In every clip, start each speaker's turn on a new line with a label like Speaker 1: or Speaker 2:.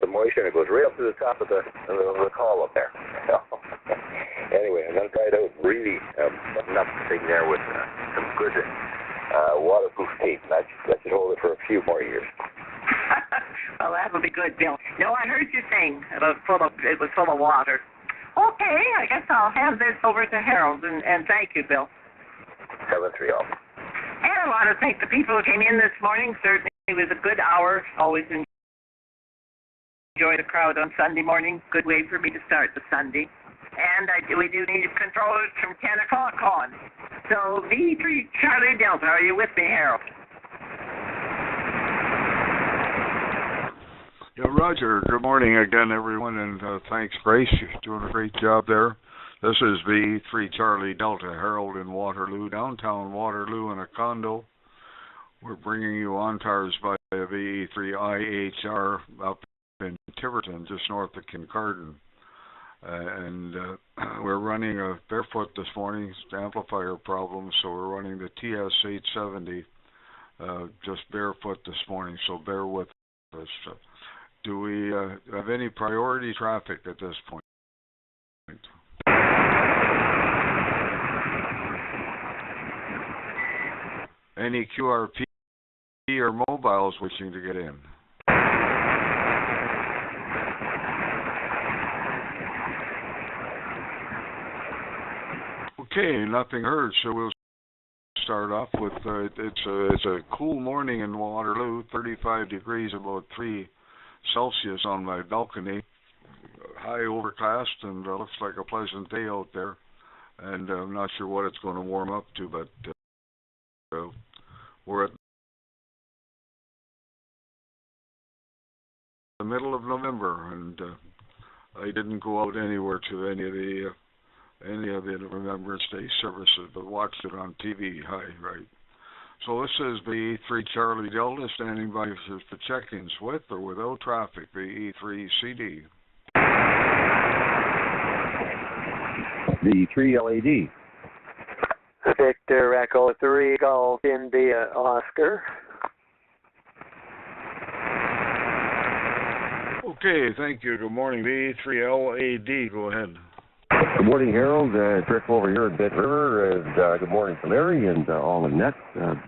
Speaker 1: moisture, and it goes right up to the top of the column there. Anyway, I'm going to try it out. Really button up the thing there with some good waterproof tape. That should hold it for a few more years.
Speaker 2: Well, that would be good, Bill. No, I heard you saying about it was full of water. Okay, I guess I'll hand this over to Harold, and thank you, Bill.
Speaker 1: 730.
Speaker 2: And I want to thank the people who came in this morning. Certainly it was a good hour. Always enjoy the crowd on Sunday morning. Good way for me to start the Sunday. And we do need controllers from 10 o'clock on. So VE3 Charlie Delta, are you with me, Harold?
Speaker 3: Yeah, Roger. Good morning again, everyone, and thanks, Grace. You're doing a great job there. This is VE3 Charlie Delta, Harold in Waterloo, downtown Waterloo in a condo. We're bringing you ONTARS by VE3IHR up in Tiverton, just north of Kincardine. And we're running a barefoot this morning, it's an amplifier problem, so we're running the TS870 just barefoot this morning, so bear with us. Do we have any priority traffic at this point? Any QRP or mobiles wishing to get in? Okay, nothing heard, so we'll start off with it's a cool morning in Waterloo, 35 degrees, about 3 Celsius on my balcony, high overcast, and looks like a pleasant day out there. And I'm not sure what it's going to warm up to, but we're at the middle of November, and I didn't go out anywhere to any of the Remembrance Day services, but watched it on TV. Hi, right. So this is VE3 Charlie Delta standing by for check-ins with or without traffic, VE3CD.
Speaker 4: VE3LAD.
Speaker 5: Victor Echo 3 Golf India Oscar.
Speaker 3: Okay, thank you. Good morning, VE3LAD. Go ahead.
Speaker 4: Good morning, Harold. Trick over here at Bed River, and good morning to Larry and all the net.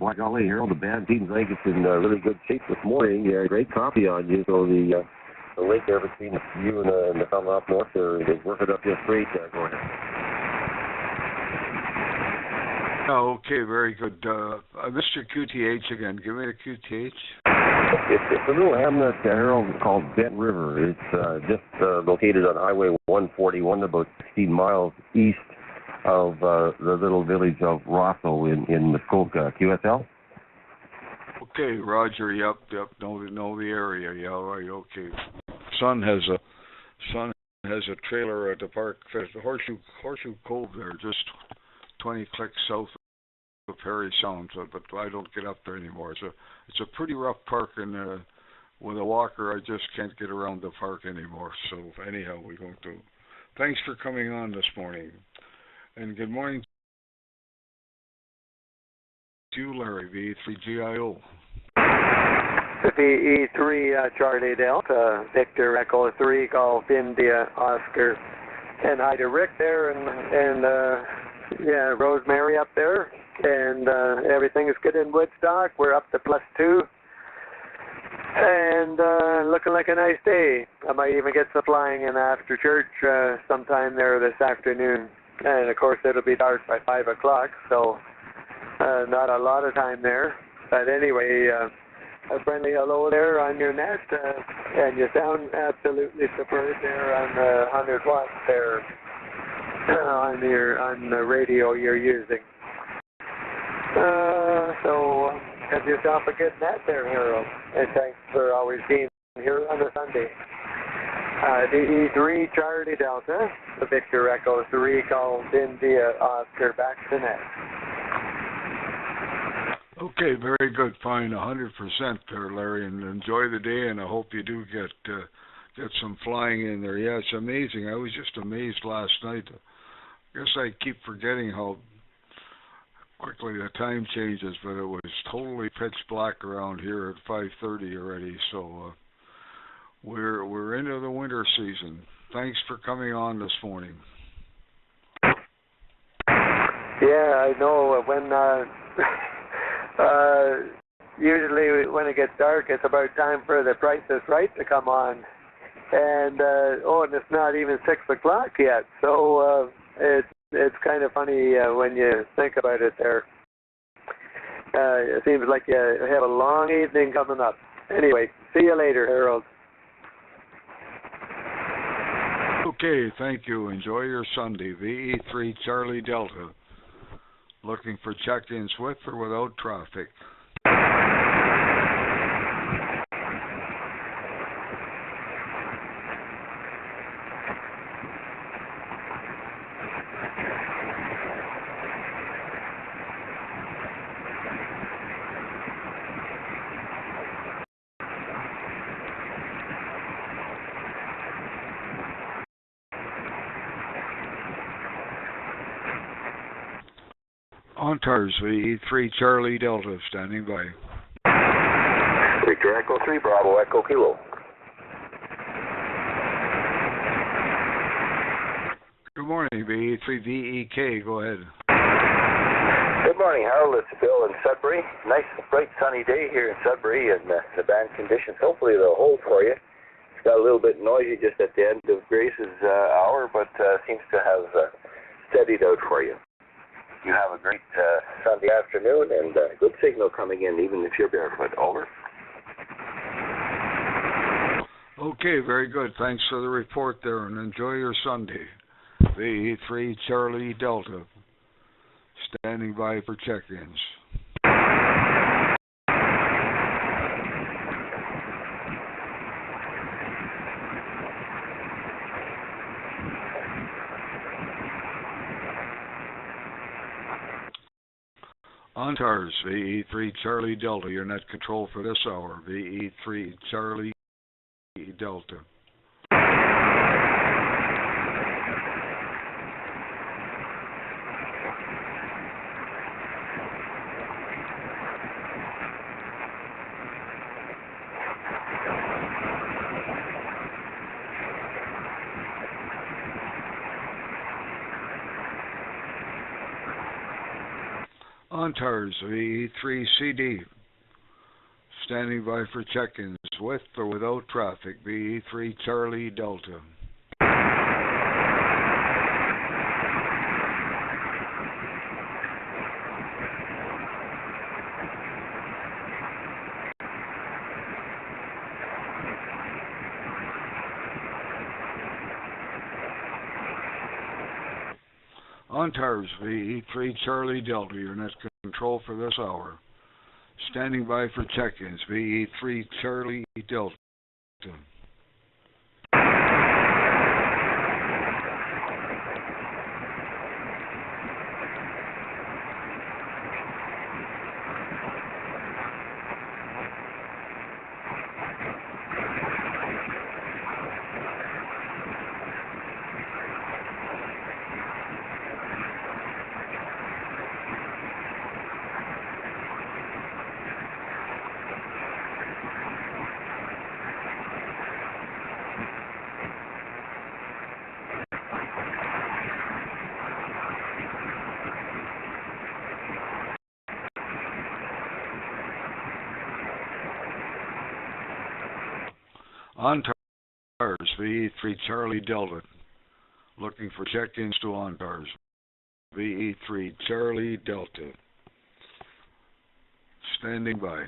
Speaker 4: By golly, Harold, the band seems like it's in really good shape this morning. Great copy on you, so the link there between you and the fellow up north there is working up just great. Go ahead.
Speaker 3: Oh, okay, very good. Mr. QTH again. Give me the QTH.
Speaker 4: It's a little hamlet, Harold, called Bed River. It's just located on Highway 141, about 16 miles east of the little village of Rosso in Muskoka. QSL?
Speaker 3: Okay, Roger. Yep. Know the area. Yeah, right. Okay. Son has a trailer at the park, the Horseshoe Cove there, just 20 clicks south of Perry Sound, but I don't get up there anymore. It's a pretty rough park, and with a walker, I just can't get around the park anymore. So anyhow, we're going to. Thanks for coming on this morning, and good morning to you, Larry, VE3GIO.
Speaker 5: VE3 Charlie Delta, Victor Echo 3 Golf India Oscar, and hi to Rick there, and Rosemary up there. And everything is good in Woodstock. We're up to +2. And looking like a nice day. I might even get some flying in after church sometime there this afternoon. And of course it'll be dark by 5 o'clock, so not a lot of time there. But anyway, a friendly hello there on your net. And you sound absolutely superb there on the 100 watts there on the radio you're using. So have yourself a good net there, Harold, and thanks for always being here on a Sunday. VE3 Charlie Delta, the Victor Echo 3 Golf India Oscar, back to net.
Speaker 3: Okay, very good, fine, 100% there, Larry, and enjoy the day, and I hope you do get some flying in there. Yeah, it's amazing. I was just amazed last night. I guess I keep forgetting how quickly the time changes, but it was totally pitch black around here at 5:30 already. So We're into the winter season. Thanks for coming on this morning.
Speaker 5: Yeah, I know. When usually when it gets dark, it's about time for the Price is Right to come on, and and it's not even 6 o'clock yet. So it's kind of funny when you think about it. There, it seems like you have a long evening coming up. Anyway, see you later, Harold.
Speaker 3: Okay, thank you. Enjoy your Sunday. VE3 Charlie Delta. Looking for check-ins with or without traffic. ONTARS VE3 Charlie Delta standing by.
Speaker 1: Victor Echo 3 Bravo Echo Kilo.
Speaker 3: Good morning, VE3DEK. Go ahead.
Speaker 1: Good morning, Harold. It's Bill in Sudbury. Nice, bright, sunny day here in Sudbury, and the bad conditions. Hopefully they'll hold for you. It's got a little bit noisy just at the end of Grace's hour, but seems to have steadied out for you. You have a great Sunday afternoon and good signal coming in, even if you're barefoot. Over.
Speaker 3: Okay, very good. Thanks for the report there, and enjoy your Sunday. VE3 Charlie Delta standing by for check-ins. ONTARS, VE3 Charlie Delta, your net control for this hour. VE3 Charlie Delta. ONTARS VE3CD standing by for check-ins with or without traffic. VE3 Charlie Delta. ONTARS VE3 Charlie Delta, your net control for this hour. Standing by for check-ins. VE3 Charlie Delta. ONTARS VE3 Charlie Delta. Looking for check-ins to ONTARS. VE3 Charlie Delta. Standing by.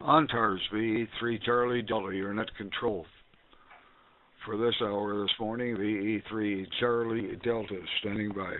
Speaker 3: ONTARS VE3 Charlie Delta, your net control for this hour this morning. VE3 Charlie Delta standing by.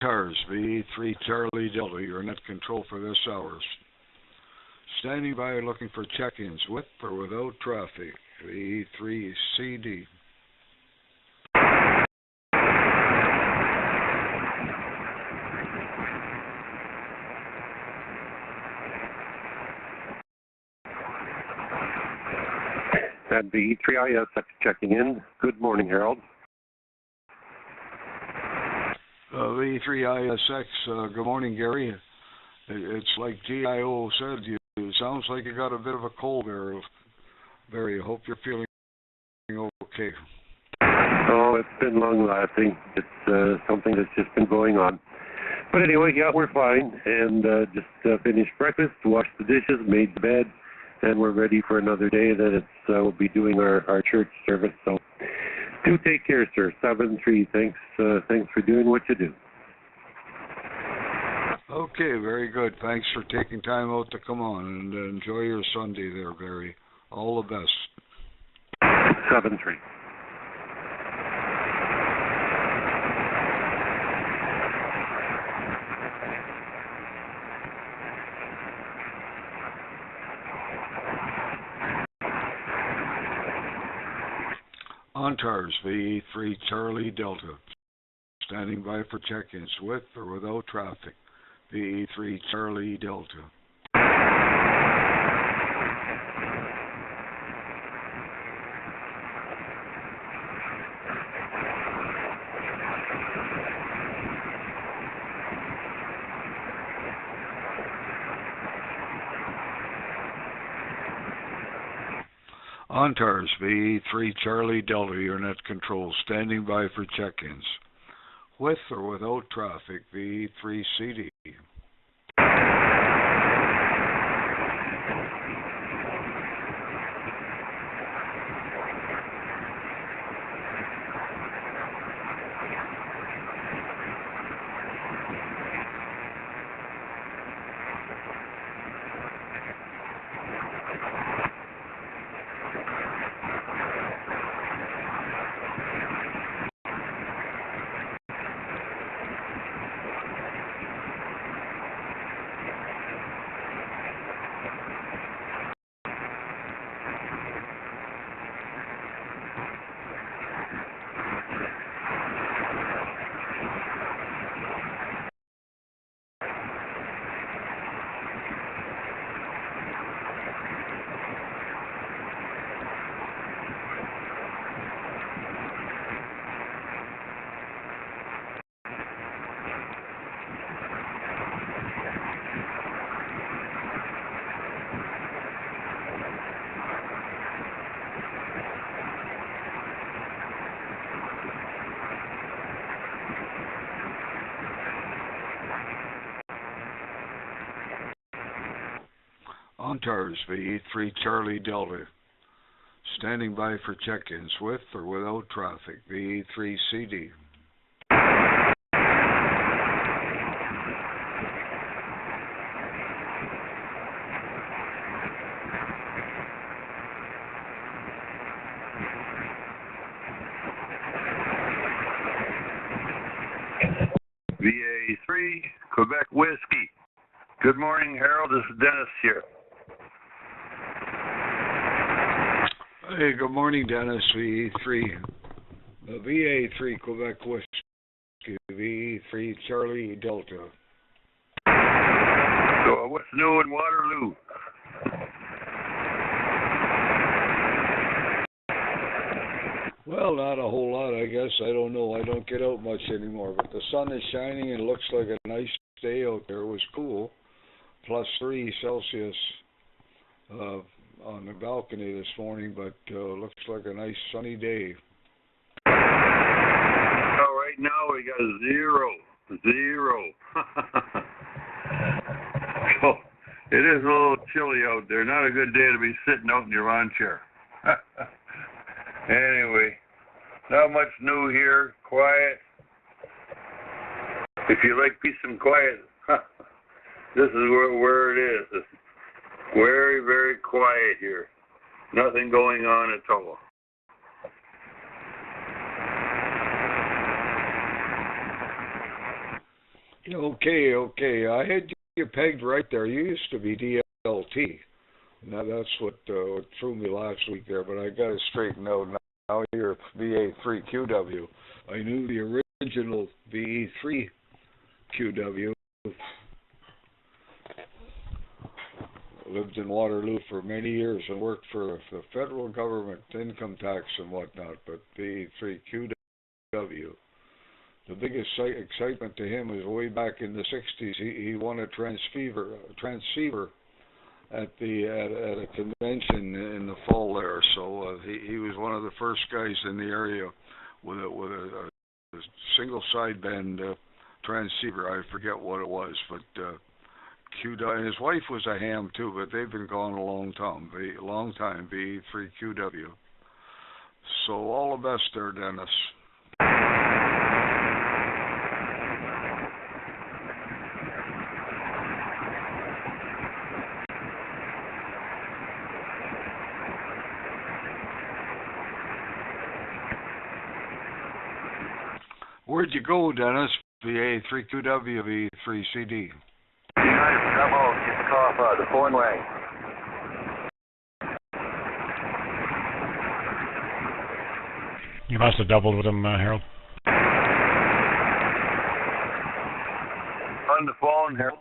Speaker 3: ONTARS, VE3 Charlie Delta, your net control for this hour. Standing by looking for check-ins with or without traffic, VE3CD.
Speaker 4: At VE3IHR checking in. Good morning, Harold.
Speaker 3: VE3ISX, good morning, Gary. It's like GIO said, it sounds like you got a bit of a cold there, Barry. I hope you're feeling okay.
Speaker 4: Oh, it's been long-lasting. It's something that's just been going on. But anyway, yeah, we're fine. And just finished breakfast, washed the dishes, made the bed, and we're ready for another day. Then we'll be doing our church service. So do take care, sir. 7-3. Thanks for doing what you do.
Speaker 3: Okay, very good. Thanks for taking time out to come on and enjoy your Sunday there, Barry. All the best.
Speaker 4: 7-3.
Speaker 3: ONTARS, VE3 Charlie Delta. Standing by for check-ins with or without traffic. VE3 Charlie Delta. ONTARS, VE3 Charlie Delta, your net control, standing by for check-ins. With or without traffic, VE3CD. ONTARS, VE3 Charlie Delta. Standing by for check-ins with or without traffic, VE3CD.
Speaker 6: VA3, Quebec Whiskey. Good morning, Harold. This is Dennis here.
Speaker 3: Hey, good morning, Dennis. VE3. VA3 Quebec Whiskey. VE3 Charlie Delta.
Speaker 6: So, what's new in Waterloo?
Speaker 3: Well, not a whole lot, I guess. I don't know. I don't get out much anymore, but the sun is shining and it looks like a nice day out there. It was cool. +3 Celsius on the balcony this morning, but looks like a nice sunny day.
Speaker 6: Oh, right now we got zero. So it is a little chilly out there. Not a good day to be sitting out in your lawn chair. Anyway, not much new here. Quiet. If you like peace and quiet, this is where it is. It's very, very quiet here. Nothing going on at all.
Speaker 3: Okay. I had you pegged right there. You used to be DLT. Now that's what threw me last week there, but I got it straightened out now. Now you're VA3QW. I knew the original VE3QW. Lived in Waterloo for many years and worked for the federal government, income tax and whatnot, but VE3QW. The biggest excitement to him was way back in the 60s. He won a transceiver at a convention in the fall there. So he was one of the first guys in the area with a single sideband transceiver. I forget what it was, but and his wife was a ham too, but they've been gone a long time. VE3QW. So all the best there, Dennis. Where'd you go, Dennis? VA3QW, VE3CD.
Speaker 1: United Bravo, keep the call, the phone rang.
Speaker 7: You must have doubled with him, Harold.
Speaker 6: On the phone, Harold.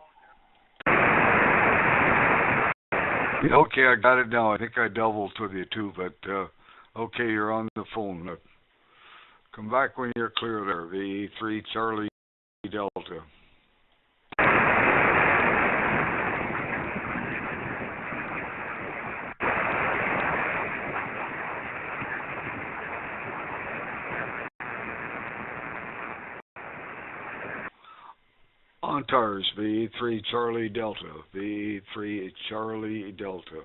Speaker 3: Okay, I got it now. I think I doubled with you too, but okay, you're on the phone. Come back when you're clear there. VE3 Charlie Delta. ONTARS, VE3 Charlie Delta. VE3 Charlie Delta.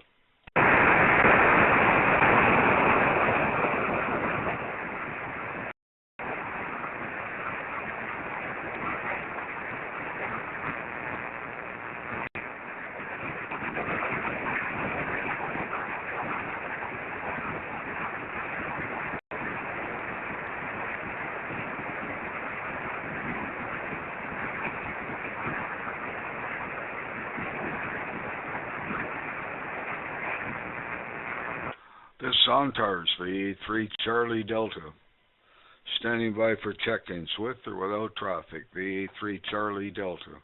Speaker 3: This is ONTARS, VE3 Charlie Delta. Standing by for check-ins with or without traffic. VE3 Charlie Delta.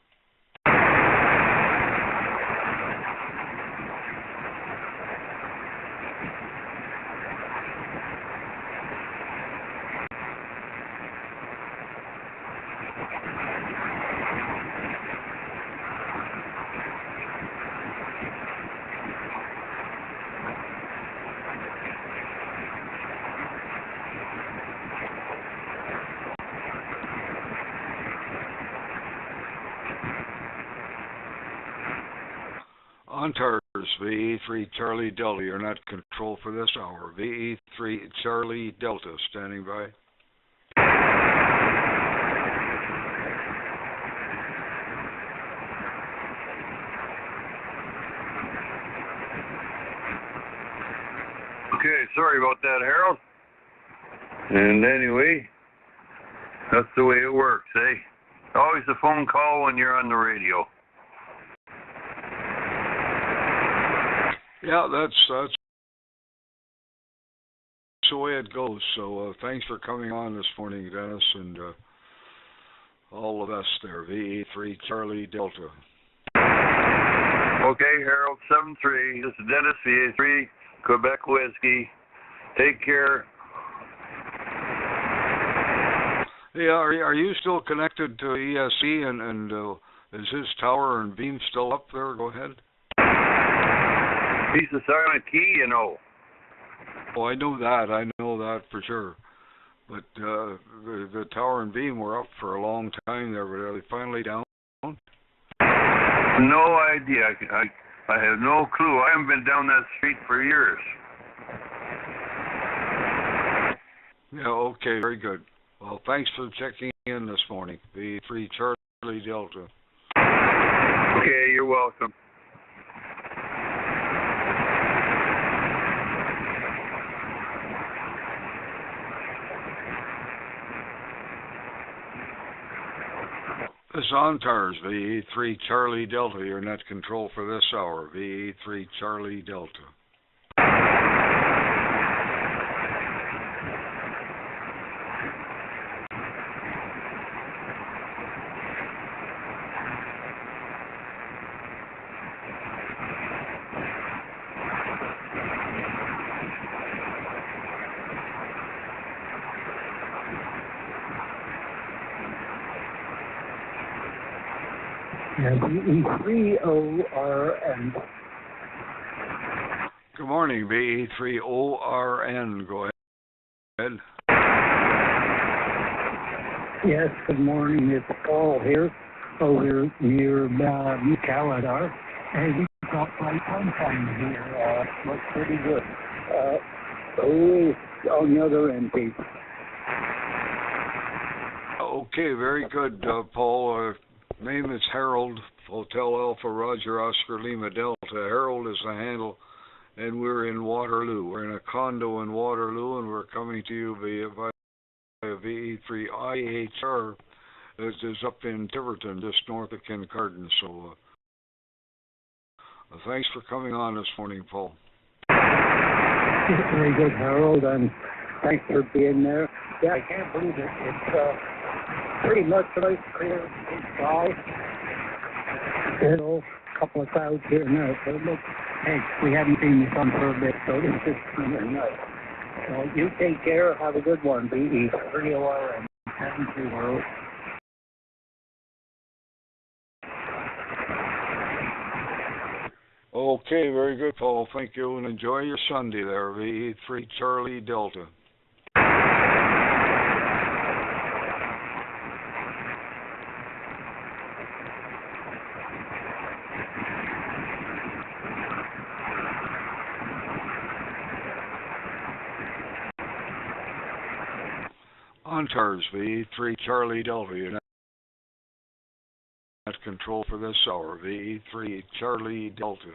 Speaker 3: ONTARS, VE3 Charlie Delta. You're not control for this hour. VE3 Charlie Delta, standing by.
Speaker 6: Okay, sorry about that, Harold. And anyway, that's the way it works, eh? Always a phone call when you're on the radio.
Speaker 3: Yeah, that's the way it goes. So thanks for coming on this morning, Dennis, and all of us there. VE3 Charlie Delta.
Speaker 6: Okay, Harold, 7-3. This is Dennis, VA3, Quebec Whiskey. Take care.
Speaker 3: Yeah, are you still connected to ESC, and is his tower and beam still up there? Go ahead.
Speaker 6: He's the silent key, you know.
Speaker 3: Oh, I know that for sure. But the tower and beam were up for a long time there, but are they finally down?
Speaker 6: No idea. I have no clue. I haven't been down that street for years.
Speaker 3: Yeah, okay, very good. Well, thanks for checking in this morning. VE3 Charlie Delta.
Speaker 6: Okay, you're welcome.
Speaker 3: This is ONTARS, VE3 Charlie Delta, your net control for this hour, VE3 Charlie Delta.
Speaker 8: VE3ORN.
Speaker 3: Good morning, VE3ORN. Go ahead.
Speaker 8: Yes, good morning. It's Paul here over near Caladar. And we got my sunshine here. Looks pretty good. On the other end, Pete.
Speaker 3: Okay, very good, Paul. Name is Harold, Hotel Alpha Roger Oscar Lima Delta. Harold is the handle, and we're in Waterloo. We're in a condo in Waterloo, and we're coming to you via VE3IHR. This is up in Tiverton, just north of Kincardine. So thanks for coming on this morning, Paul.
Speaker 8: Very good, Harold, and thanks for being there. Yeah, I can't believe it. It's pretty much nice, clear sky. A couple of clouds here and there. So look, hey, we haven't seen the sun for a bit, so this is really nice. So you take care. Have a good one, VE3OR and 720.
Speaker 3: Okay, very good, Paul. Thank you, and enjoy your Sunday there, VE3 Charlie Delta. ONTARS, VE3 Charlie Delta, your net control for this hour, VE3 Charlie Delta.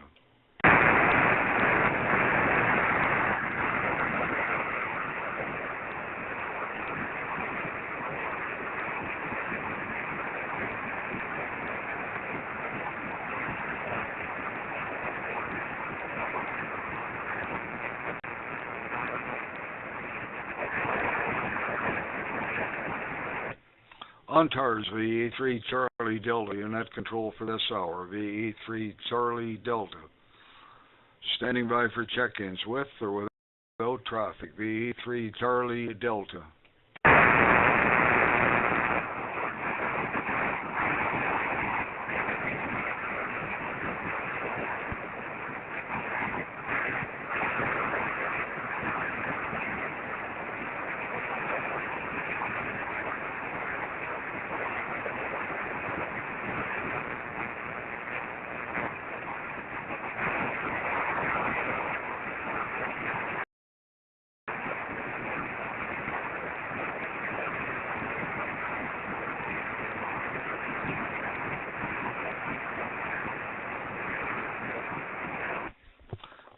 Speaker 3: ONTARS, VE3 Charlie Delta, your net control for this hour, VE3 Charlie Delta. Standing by for check-ins with or without traffic, VE3 Charlie Delta.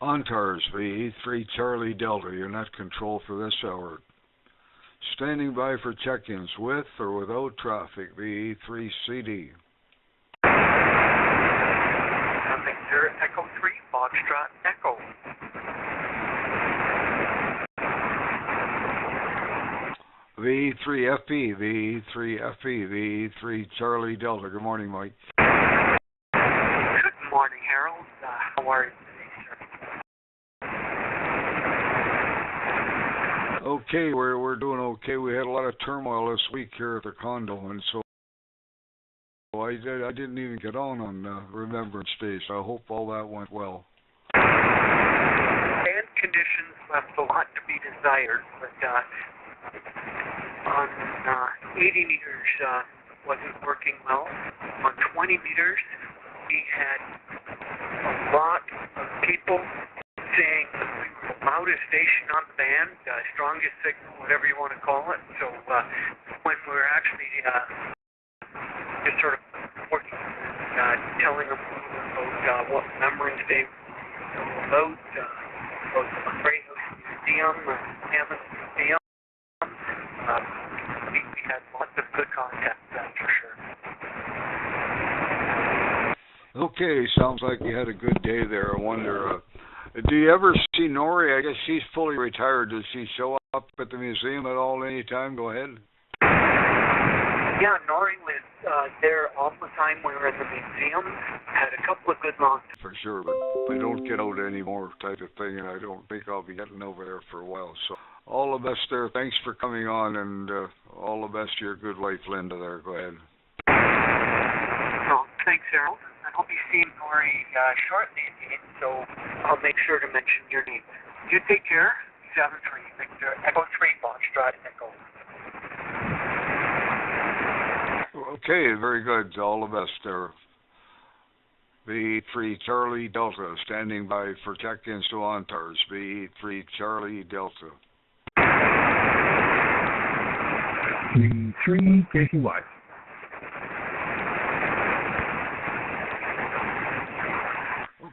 Speaker 3: ONTARS, VE3 Charlie Delta, your net control for this hour. Standing by for check-ins with or without traffic, VE3CD.
Speaker 9: Nothing, sir. Echo 3, Foxtrot, Echo.
Speaker 3: VE3FP, VE3FP, VE3 Charlie Delta. Good morning, Mike.
Speaker 9: Good morning, Harold. How are you?
Speaker 3: Okay, we're doing okay. We had a lot of turmoil this week here at the condo, and so I didn't even get on Remembrance Day, so I hope all that went well.
Speaker 9: And conditions left a lot to be desired, but on 80 meters wasn't working well. On 20 meters, we had a lot of people saying we were the loudest station on the band, strongest signal, whatever you want to call it. So when we were actually just sort of working, telling them about what Remembrance Day was all about the Great House Museum, Hammond Museum, we had lots of good contact, that's for sure.
Speaker 3: Okay, sounds like you had a good day there. I wonder, do you ever see Nori? I guess she's fully retired. Does she show up at the museum at all anytime? Go ahead.
Speaker 9: Yeah, Nori was there all the time we were in the museum. Had a couple of good long.
Speaker 3: For sure, but I don't get out anymore type of thing, and I don't think I'll be getting over there for a while. So all the best there. Thanks for coming on, and all the best to your good wife, Linda, there. Go ahead.
Speaker 9: Oh, thanks, Harold. I hope you see Nori shortly indeed, so I'll make sure to mention your name. You take care. 7-3, Victor. Echo 3, Foxtrot, Echo.
Speaker 3: Okay, very good. All the best there. VE3 Charlie Delta, standing by for check-ins to ONTARS. VE3 Charlie Delta.
Speaker 10: VE3 KCY.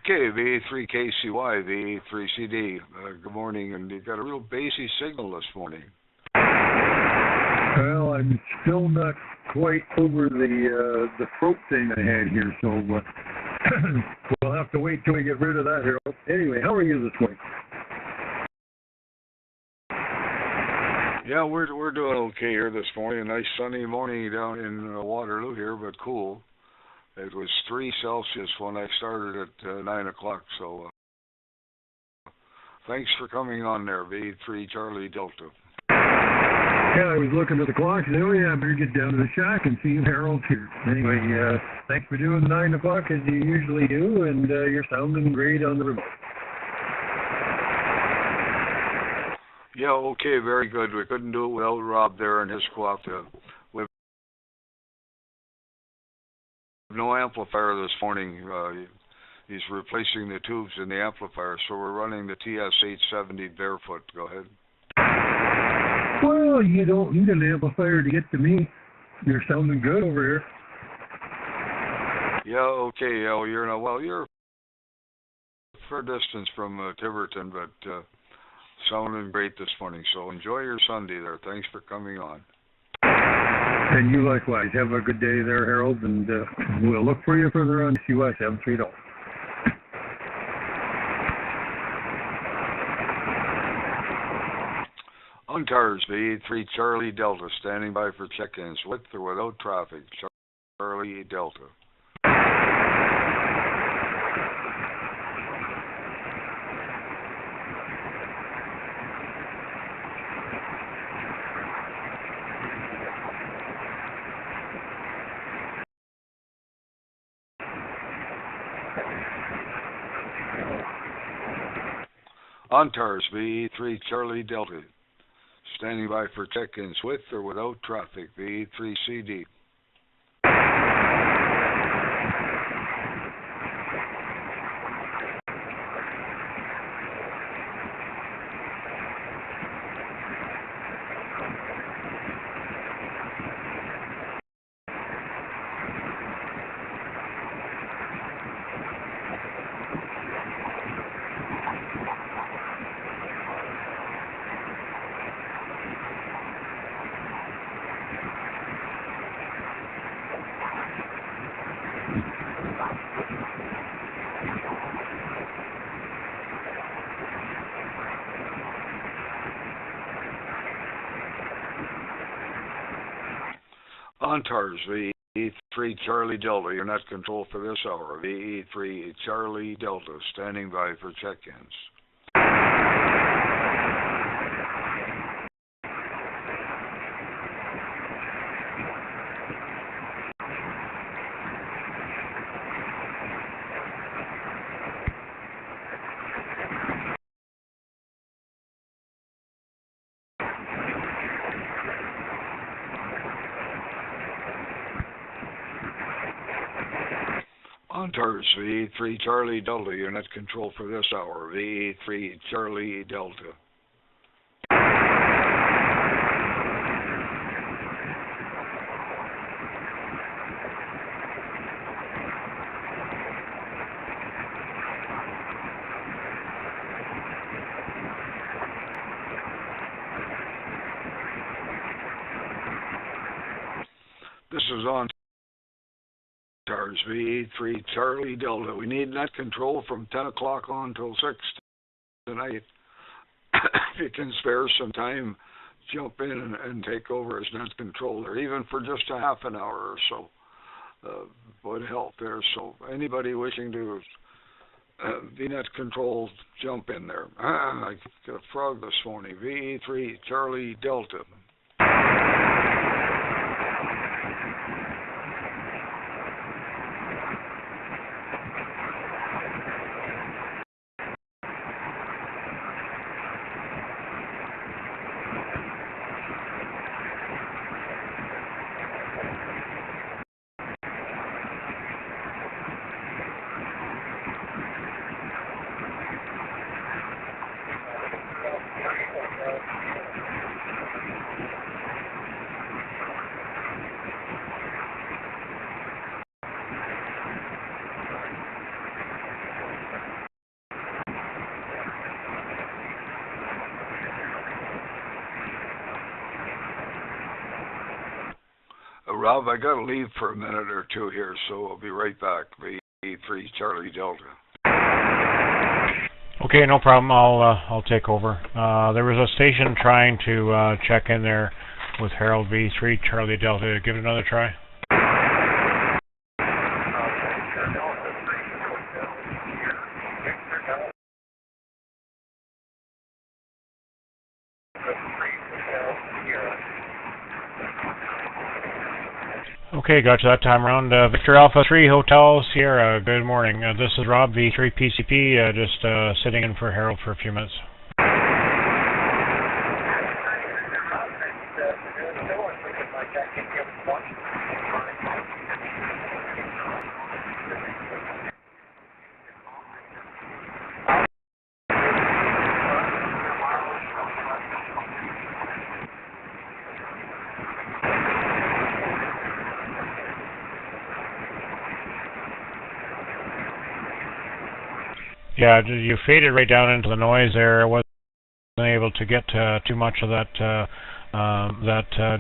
Speaker 3: Okay, VE3 KCY, VE3CD. Good morning, and you've got a real bassy signal this morning.
Speaker 10: Well, I'm still not quite over the throat thing I had here, so we'll have to wait till we get rid of that, Harold. Anyway, how are you this morning?
Speaker 3: Yeah, we're doing okay here this morning. A nice sunny morning down in Waterloo here, but cool. It was 3 Celsius when I started at 9 o'clock, so thanks for coming on there, VE3 Charlie Delta.
Speaker 10: Yeah, I was looking at the clock and oh yeah, I better get down to the shack and see if Harold's here. Anyway, thanks for doing 9 o'clock as you usually do, and you're sounding great on the remote.
Speaker 3: Yeah, okay, very good. We couldn't do it without Rob there and his squad. We have no amplifier this morning. He's replacing the tubes in the amplifier, so we're running the TS870 barefoot. Go ahead.
Speaker 10: Well, you don't need an amplifier to get to me. You're sounding good over here.
Speaker 3: Yeah, okay. Yeah, you're a fair distance from Tiverton, but sounding great this morning. So enjoy your Sunday there. Thanks for coming on.
Speaker 10: And you likewise. Have a good day there, Harold, and we'll look for you further on US 730.
Speaker 3: ONTARS, VE3 Charlie Delta, standing by for check-ins with or without traffic. Charlie Delta. ONTARS, VE3 Charlie Delta, standing by for check-ins with or without traffic. VE3CD. ONTARS, VE3 Charlie Delta, you're not control for this hour. VE3 Charlie Delta, standing by for check-ins. ONTARS, VE3 Charlie Delta, you're not control for this hour. VE3 Charlie Delta. This is ONTARS, VE3 Charlie Delta. We need net control from 10 o'clock on till 6 tonight. If you can spare some time, jump in and take over as net controller, even for just a half an hour or so. Would help there. So anybody wishing to be net control, jump in there. I got a frog this morning. VE3 Charlie Delta. Rob, I got to leave for a minute or two here, so I'll be right back. VE3 Charlie Delta.
Speaker 7: Okay, no problem. I'll take over. There was a station trying to check in there with Harold VE3 Charlie Delta. Give it another try. Okay, got you that time around. Victor Alpha 3 Hotel Sierra, good morning. This is Rob, VE3PCP, just sitting in for Harold for a few minutes. Yeah, you faded right down into the noise there. I wasn't able to get too much of that.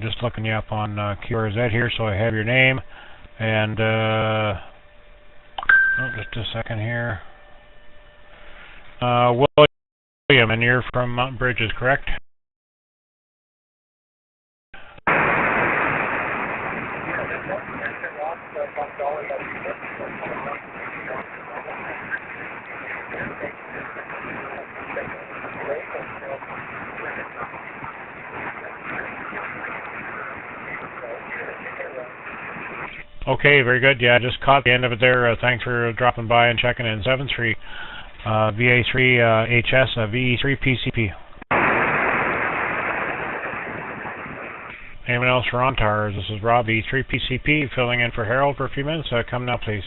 Speaker 7: Just looking you up on QRZ here, so I have your name and just a second here. William, and you're from Mountain Bridges, correct? Okay, very good. Yeah, I just caught the end of it there. Thanks for dropping by and checking in. 7-3 VA3HS VE3PCP. Anyone else for ONTARS? This is Rob, VE3PCP, filling in for Harold for a few minutes. Come now, please.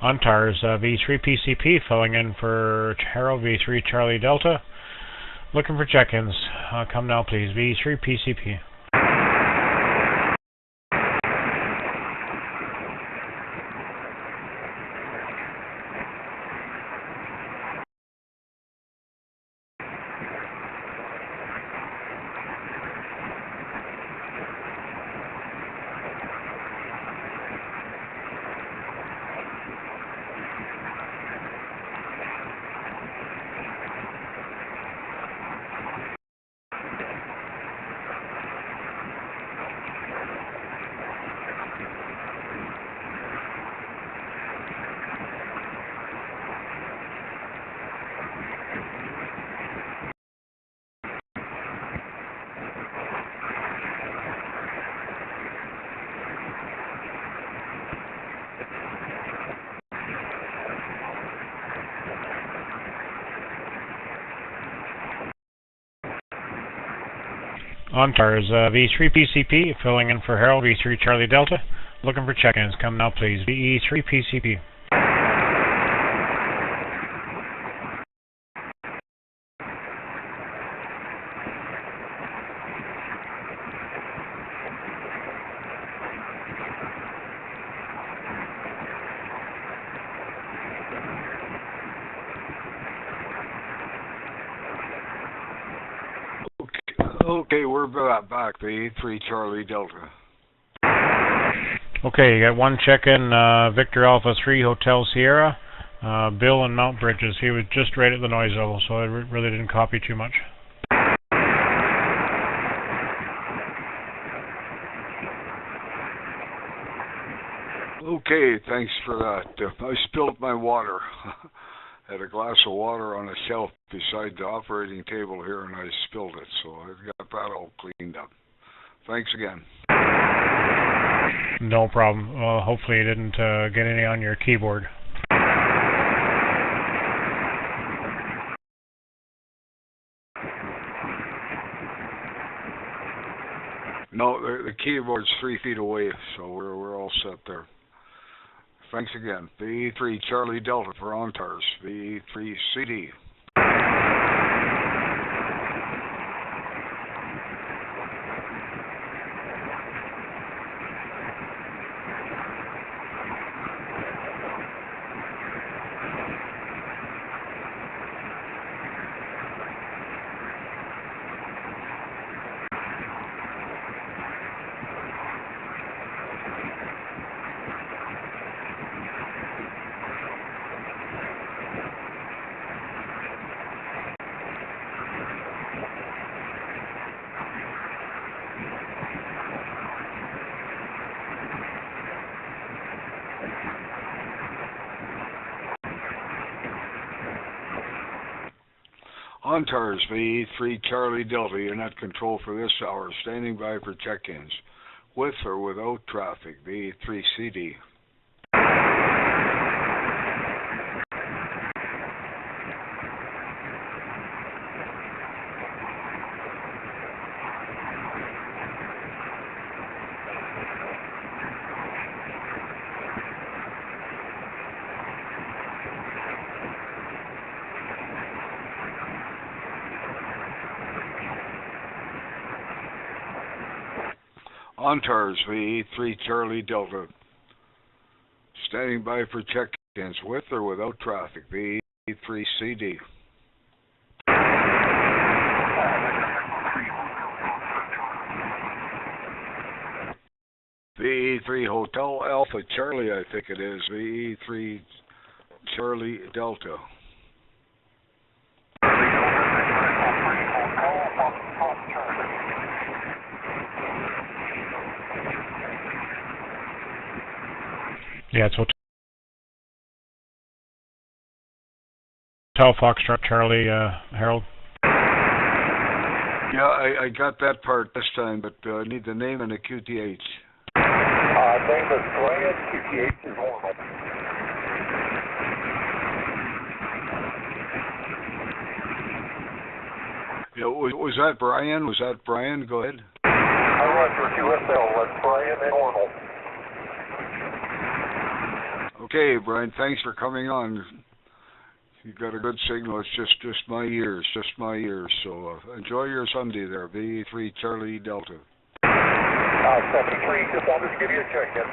Speaker 7: ONTARS V3PCP, filling in for Harold V3 Charlie Delta. Looking for check-ins. Come now, please. V3PCP. ONTARS V3PCP, filling in for Harold V3 Charlie Delta. Looking for check-ins. Come now, please. VE3PCP.
Speaker 3: Okay, we're back. VE3 Charlie Delta.
Speaker 7: Okay, you got one check-in, Victor Alpha 3 Hotel Sierra. Bill in Mount Bridges. He was just right at the noise level, so I really didn't copy too much.
Speaker 3: Okay, thanks for that. I spilled my water. Had a glass of water on a shelf beside the operating table here, and I spilled it, so I've got that all cleaned up. Thanks again.
Speaker 7: No problem. Well, hopefully you didn't get any on your keyboard.
Speaker 3: No, the keyboard's 3 feet away, so we're all set there. Thanks again. VE3 Charlie Delta for ONTARS. VE3CD. ONTARS, VE3 Charlie Delta, you're not control for this hour, standing by for check-ins, with or without traffic, VE3CD. ONTARS, VE3 Charlie Delta, standing by for check-ins, with or without traffic, VE3CD. VE3 Hotel Alpha Charlie, I think it is, VE3 Charlie Delta.
Speaker 7: Yeah, it's Hotel Foxtrot Charlie, Harold.
Speaker 3: Yeah, I got that part this time, but I need the name and the QTH.
Speaker 1: Name is Brian, QTH is normal.
Speaker 3: Yeah, was that Brian? Was that Brian? Go ahead.
Speaker 1: Roger, QSL, that's Brian and normal.
Speaker 3: Okay, Brian, thanks for coming on. You got a good signal. It's just my ears, So enjoy your Sunday there, VE3 Charlie Delta.
Speaker 1: 73, just wanted to give you a check-in.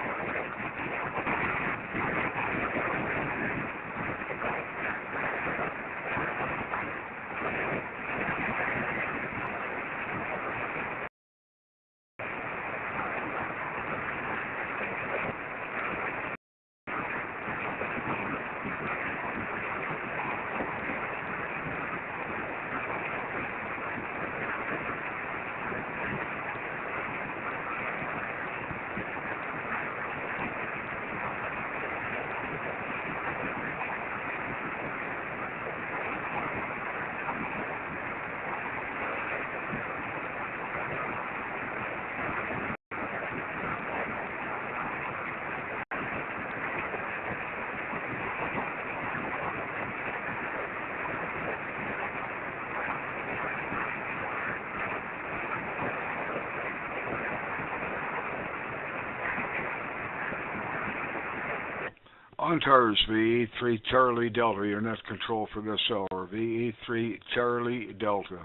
Speaker 3: ONTARS, VE3 Charlie Delta, your net control for this hour, VE3 Charlie Delta.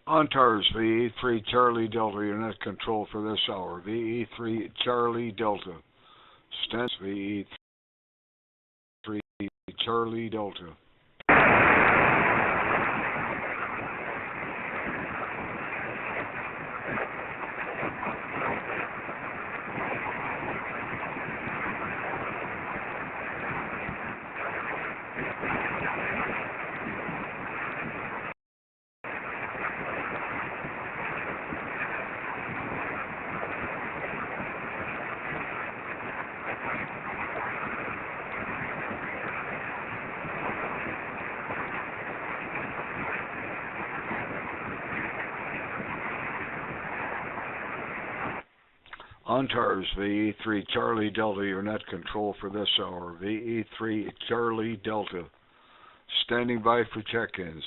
Speaker 3: ONTARS VE3 Charlie Delta, your net control for this hour. VE3 Charlie Delta. Stance VE3 Charlie Delta. ONTARS VE3 Charlie Delta, your net control for this hour. VE3 Charlie Delta. Standing by for check-ins.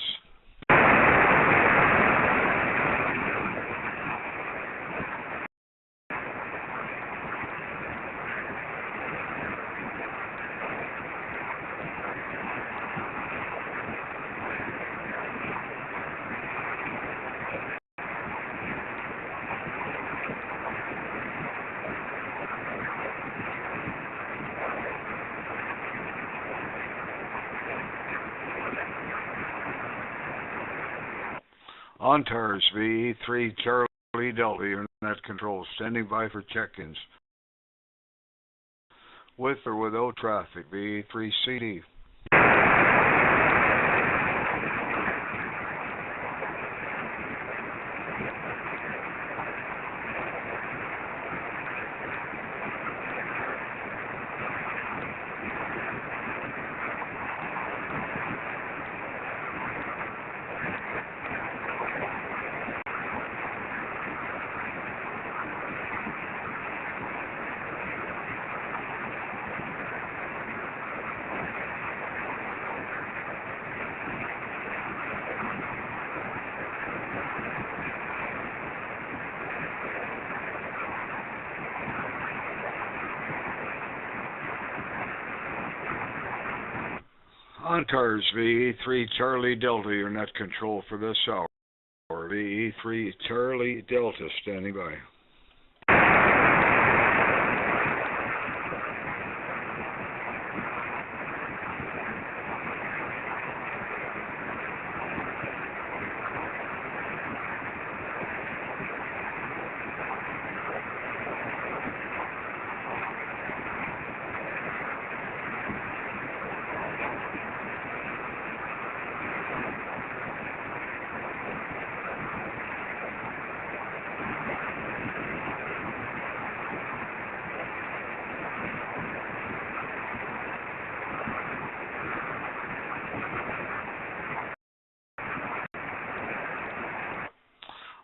Speaker 3: ONTARS VE3 Charlie Delta, your net control, standing by for check-ins. With or without traffic, VE3CD. ONTARS VE3 Charlie Delta, your net control for this hour. VE3 Charlie Delta, standing by.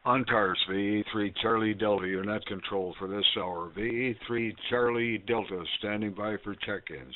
Speaker 3: ONTARS VE3 Charlie Delta, your net control for this hour. VE3 Charlie Delta, standing by for check-ins.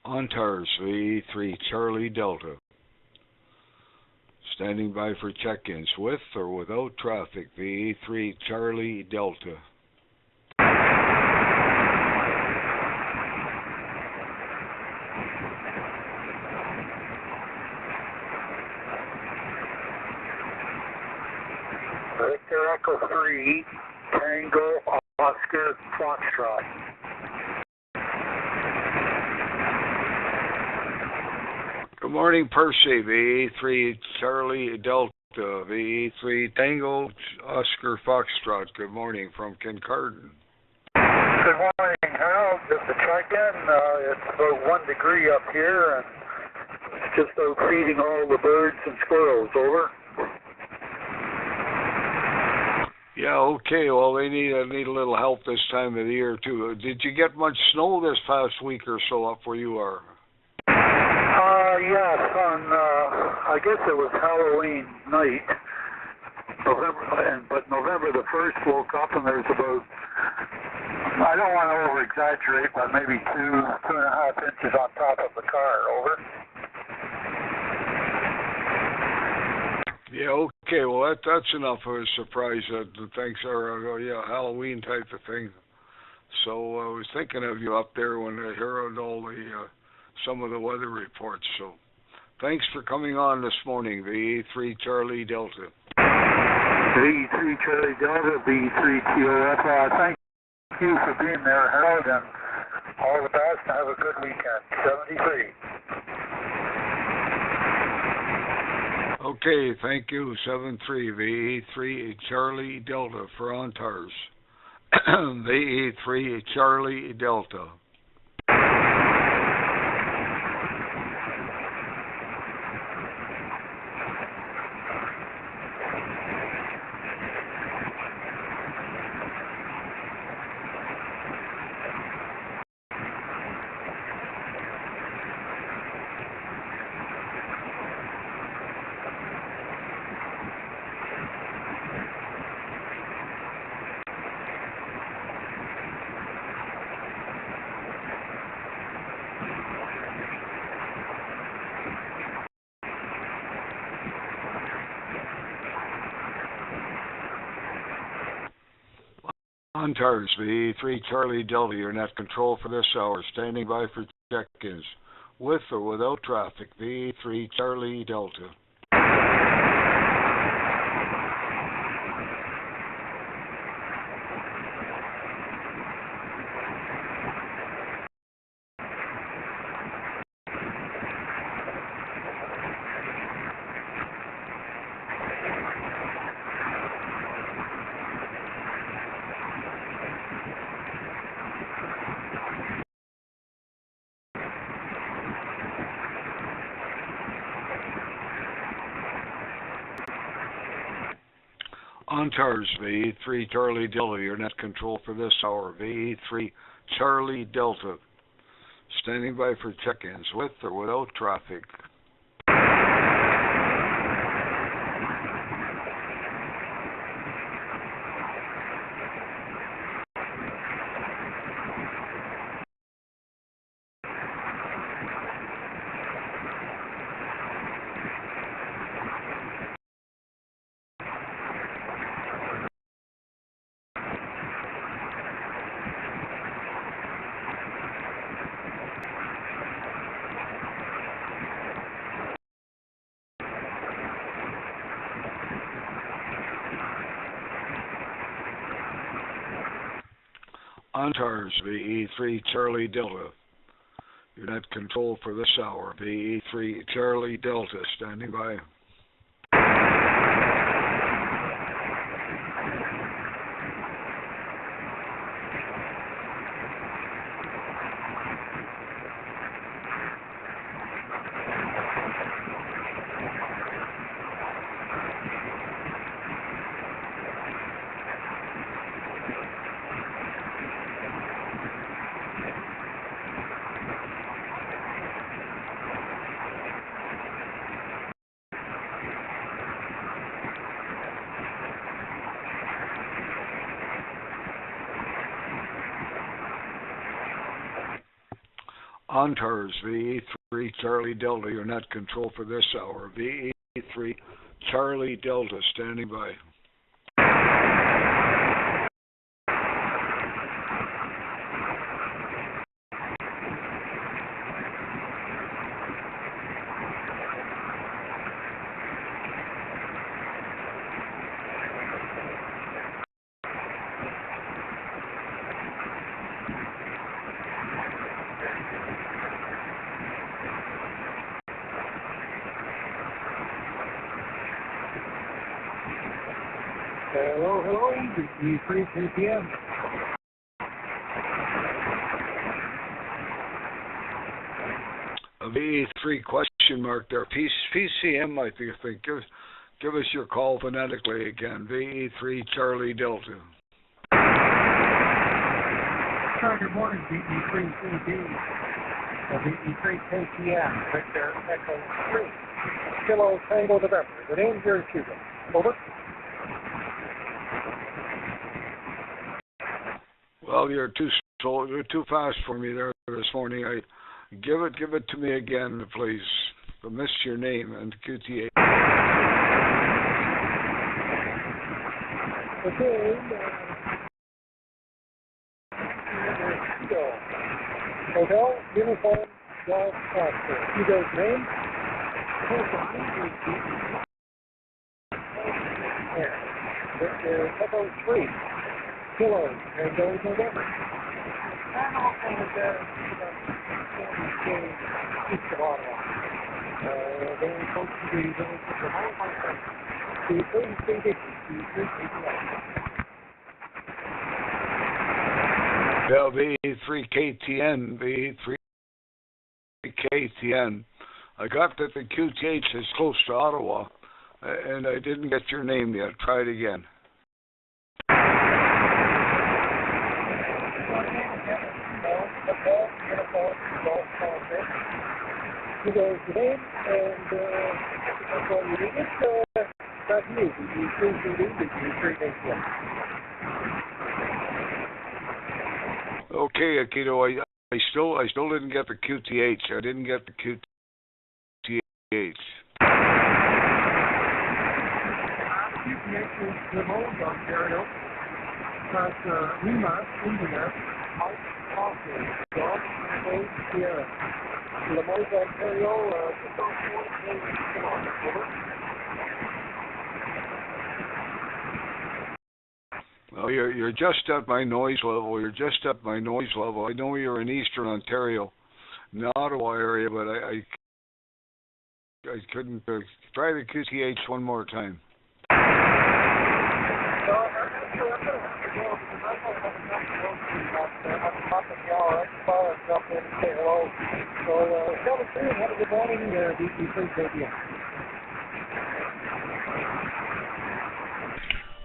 Speaker 3: ONTARS VE3 Charlie Delta, standing by for check-ins with or without traffic. VE3 Charlie Delta.
Speaker 11: Victor Echo 3, Tango Oscar Foxtrot.
Speaker 3: Good morning, Percy. VE3 Charlie Delta. VE3 Tango Oscar Foxtrot. Good morning from Kincardine.
Speaker 11: Good morning, Harold. Just to check in. It's about 1 degree up here, and Just out feeding all the birds and squirrels, over.
Speaker 3: Yeah, okay. Well, they need a little help this time of the year too. Did you get much snow this past week or so up where you are?
Speaker 11: Yes, on I guess it was Halloween night, but November the 1st woke up and there's about, I don't want to over exaggerate, but maybe 2.5 inches on top of the car, over.
Speaker 3: Yeah, okay. Well, that's enough of a surprise. Thanks, Halloween type of thing. So I was thinking of you up there when I heard all the some of the weather reports. So thanks for coming on this morning, VE3 Charlie Delta.
Speaker 11: VE3 Charlie Delta, VE3 QRZ. Thank you for being there, Harold, and all the best, and have a good weekend. 73.
Speaker 3: Okay, thank you. 73 VE3 Charlie Delta for ONTARS. VE3 Charlie Delta. ONTARS, VE3 Charlie Delta, your net control for this hour, standing by for check-ins, with or without traffic, VE3 Charlie Delta. ONTARS, VE3 Charlie Delta, your net control for this hour, VE3 Charlie Delta, standing by for check-ins, with or without traffic. ONTARS, VE3 Charlie Delta, your net control for this hour, VE3 Charlie Delta, standing by. ONTARS, VE3 Charlie Delta, your net control for this hour, VE3 Charlie Delta, standing by.
Speaker 8: Hello, VE3 3PM.
Speaker 3: A VE3 question mark there. PCM, I think. Give us your call phonetically again. VE3 Charlie Delta.
Speaker 8: Good morning, VE3CD. VE3KTM, Victor Echo 3. Kilo Tango November. The name's your shooter. Over.
Speaker 3: Well, you're too slow. You're too fast for me there this morning. Give it to me again, please. I missed your name and QTA.
Speaker 8: Okay. Hotel, uniform, golf, officer. Hugo's name. Victor Echo 3. Kilo Tango November. And also east of Ottawa. Very close to the village of Vermont. VE3CD.
Speaker 3: VE3KTN, VE3KTN. I got that the QTH is close to Ottawa, and I didn't get your name yet. Try it again.
Speaker 8: You guys name and that's all you needed. That's you. VE3CD.
Speaker 3: Okay, Akito. I still didn't get the QTH. I didn't get the QTH.
Speaker 8: QTH is Limon, Ontario. That's Lima, India, Mike, Austin, John, and Sierra. Limon, Ontario, just on 4 over.
Speaker 3: Well, you're just at my noise level. I know you're in Eastern Ontario, in the Ottawa area, but I couldn't try the QTH one more time.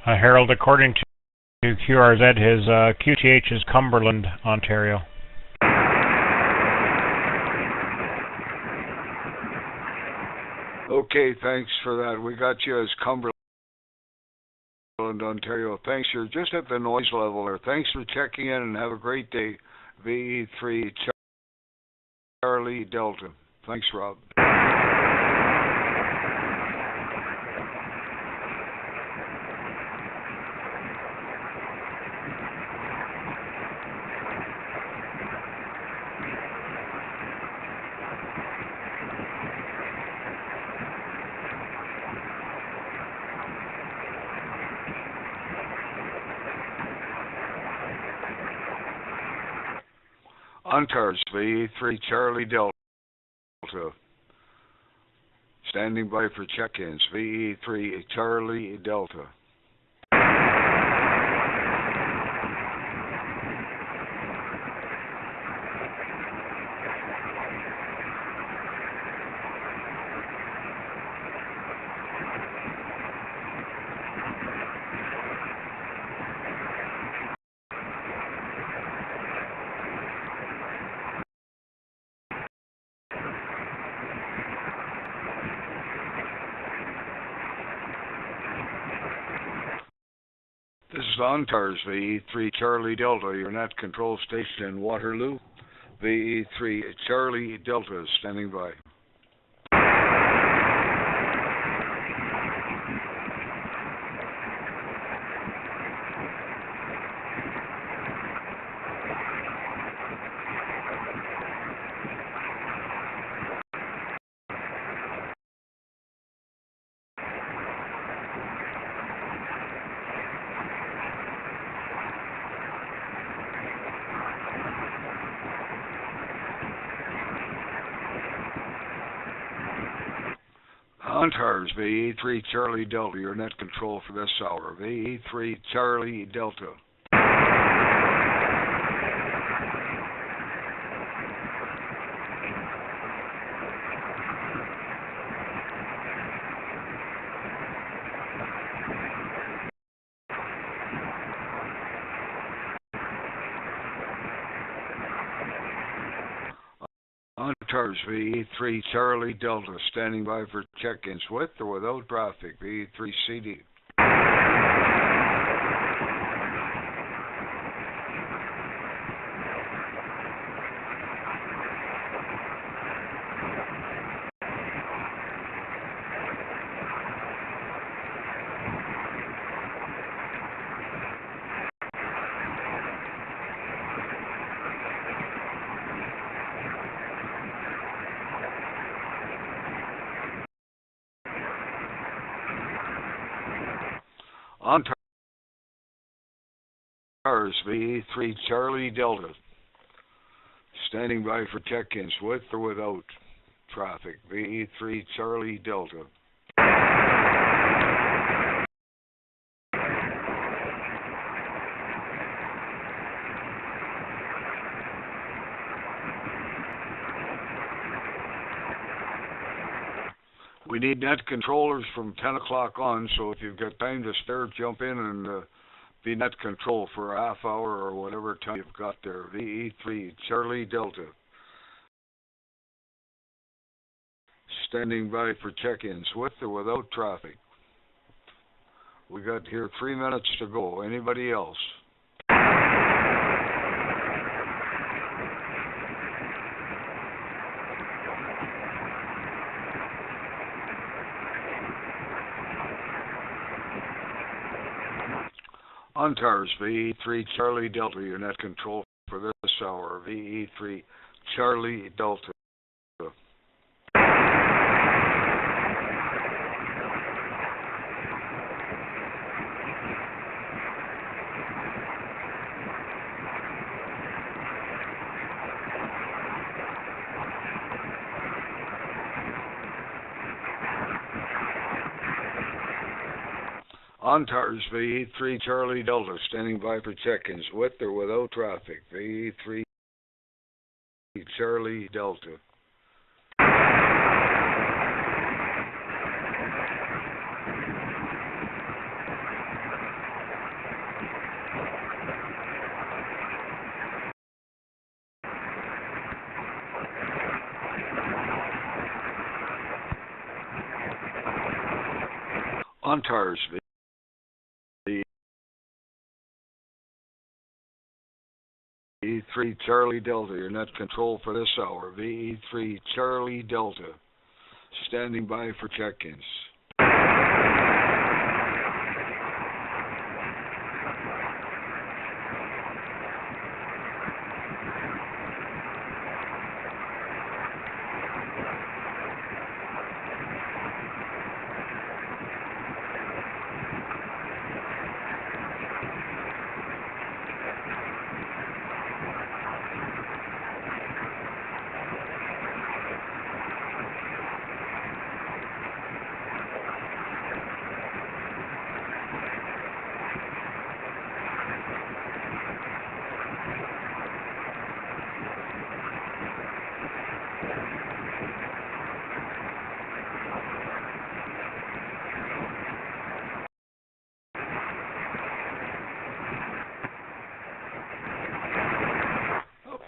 Speaker 7: Harold, according to QRZ, his QTH is Cumberland, Ontario.
Speaker 3: Okay, thanks for that. We got you as Cumberland, Ontario. Thanks. You're just at the noise level there. Thanks for checking in and have a great day. VE3 Charlie Delta. Thanks, Rob. ONTARS, VE3 Charlie Delta. Standing by for check-ins. VE3 Charlie Delta. This is ONTARS, VE3 Charlie Delta, your net control station in Waterloo. VE3 Charlie Delta standing by. ONTARS, VE3 Charlie Delta, your net control for this hour. VE3 Charlie Delta. ONTARS VE3 Charlie Delta, standing by for check-ins with or without traffic, VE3CD. ONTARS VE3 Charlie Delta, standing by for check-ins with or without traffic, VE3 Charlie Delta. We need net controllers from 10 o'clock on, so if you've got time to spare, jump in and be net control for a half hour or whatever time you've got there. VE3 Charlie Delta, standing by for check-ins with or without traffic. We got here 3 minutes to go. Anybody else? ONTARS VE3 Charlie Delta, your net control for this hour. VE3 Charlie Delta. ONTARS VE3 Charlie Delta, standing by for check-ins with or without traffic. VE3 Charlie Delta. ONTARS VE3 Charlie Delta, your net control for this hour. VE3 Charlie Delta, standing by for check-ins.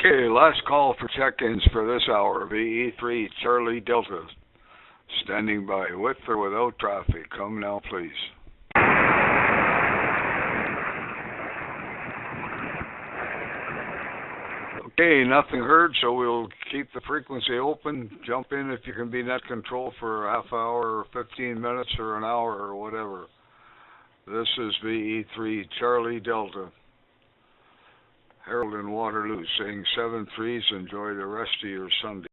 Speaker 3: Okay, last call for check-ins for this hour. VE3 Charlie Delta, standing by with or without traffic. Come now, please. Okay, nothing heard, so we'll keep the frequency open. Jump in if you can be net control for a half hour or 15 minutes or an hour or whatever. This is VE3 Charlie Delta. Harold in Waterloo saying 7-3s, enjoy the rest of your Sunday.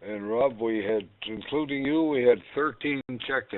Speaker 3: And Rob, we had, including you, we had 13 check-ins.